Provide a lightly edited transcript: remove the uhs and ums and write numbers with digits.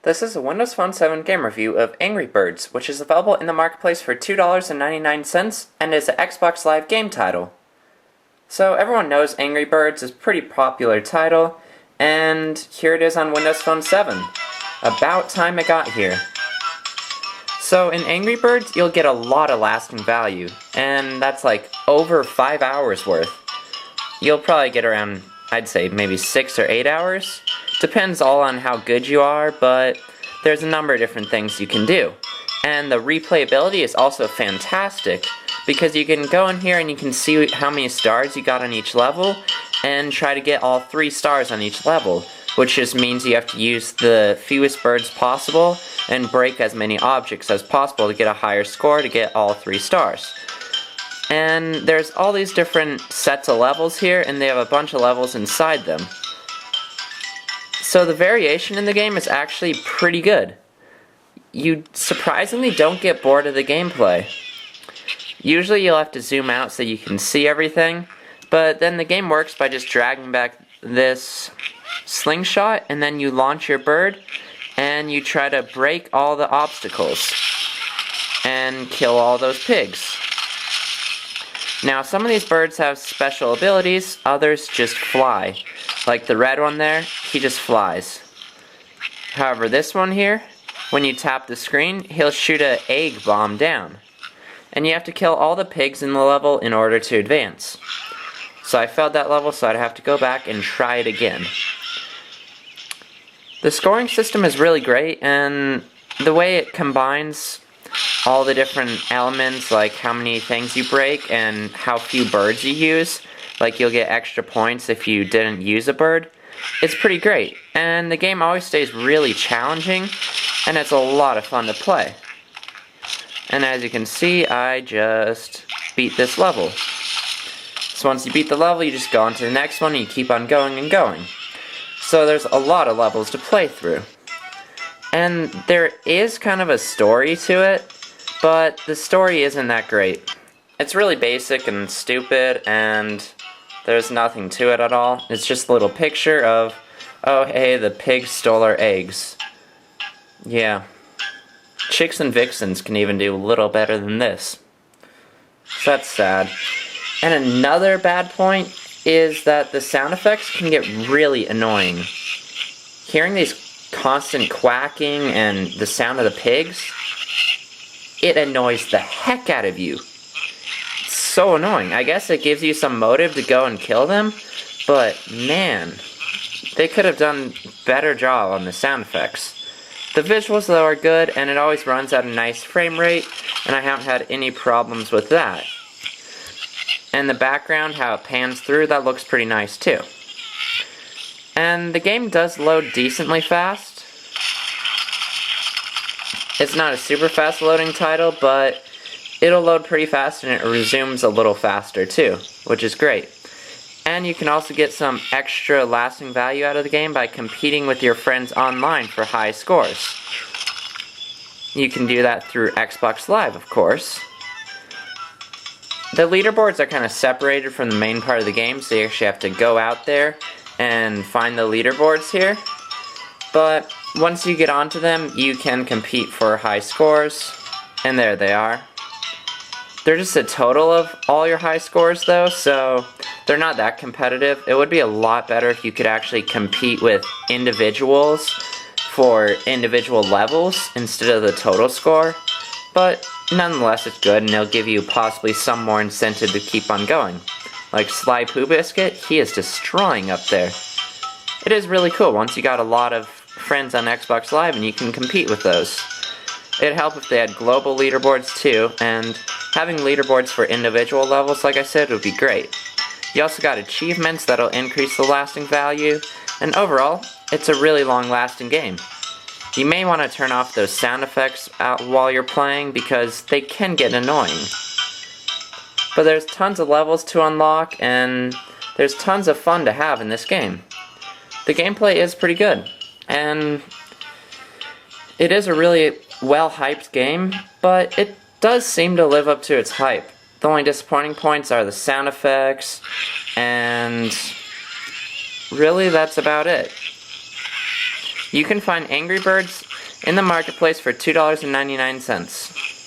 This is a Windows Phone 7 game review of Anrgy Birds, which is available in the marketplace for $2.99 and is an Xbox Live game title. So everyone knows Anrgy Birds is a pretty popular title, and here it is on Windows Phone 7. About time it got here. So in Anrgy Birds, you'll get a lot of lasting value, and that's like over 5 hours worth. You'll probably get around, I'd say, maybe 6 or 8 hours. Depends all on how good you are, but there's a number of different things you can do. And the replayability is also fantastic, because you can go in here and you can see how many stars you got on each level, and try to get all 3 stars on each level, which just means you have to use the fewest birds possible, and break as many objects as possible to get a higher score to get all 3 stars. And there's all these different sets of levels here, and they have a bunch of levels inside them. So the variation in the game is actually pretty good. You surprisingly don't get bored of the gameplay. Usually you'll have to zoom out so you can see everything, but then the game works by just dragging back this slingshot, and then you launch your bird, and you try to break all the obstacles, and kill all those pigs. Now some of these birds have special abilities, others just fly. Like the red one there, he just flies. However, this one here, when you tap the screen, he'll shoot an egg bomb down. And you have to kill all the pigs in the level in order to advance. So I failed that level, so I'd have to go back and try it again. The scoring system is really great, and the way it combines all the different elements, like how many things you break and how few birds you use, like you'll get extra points if you didn't use a bird, it's pretty great. And the game always stays really challenging, and it's a lot of fun to play. And as you can see, I just beat this level. So once you beat the level, you just go on to the next one, and you keep on going and going. So there's a lot of levels to play through. And there is kind of a story to it, but the story isn't that great. It's really basic and stupid, and there's nothing to it at all. It's just a little picture of, oh hey, the pig stole our eggs. Yeah. Chicks and vixens can even do a little better than this. So that's sad. And another bad point is that the sound effects can get really annoying. Hearing these constant quacking and the sound of the pigs, it annoys the heck out of you. It's so annoying. I guess it gives you some motive to go and kill them, but man, they could have done a better job on the sound effects. The visuals though are good, and it always runs at a nice frame rate, and I haven't had any problems with that. And the background, how it pans through, that looks pretty nice too. And the game does load decently fast. It's not a super fast loading title, but it'll load pretty fast, and it resumes a little faster too, which is great. And you can also get some extra lasting value out of the game by competing with your friends online for high scores. You can do that through Xbox Live, of course. The leaderboards are kind of separated from the main part of the game, so you actually have to go out there and find the leaderboards here. But once you get onto them, you can compete for high scores, and there they are. They're just a total of all your high scores though, so they're not that competitive. It would be a lot better if you could actually compete with individuals for individual levels instead of the total score. But nonetheless, it's good, and it'll give you possibly some more incentive to keep on going. Like Sly Poo Biscuit, he is destroying up there. It is really cool once you got a lot of friends on Xbox Live and you can compete with those. It'd help if they had global leaderboards too, and having leaderboards for individual levels, like I said, would be great. You also got achievements that'll increase the lasting value, and overall, it's a really long-lasting game. You may want to turn off those sound effects out while you're playing, because they can get annoying. But there's tons of levels to unlock, and there's tons of fun to have in this game. The gameplay is pretty good, and it is a really well-hyped game, but it does seem to live up to its hype. The only disappointing points are the sound effects, and really that's about it. You can find Anrgy Birds in the marketplace for $2.99.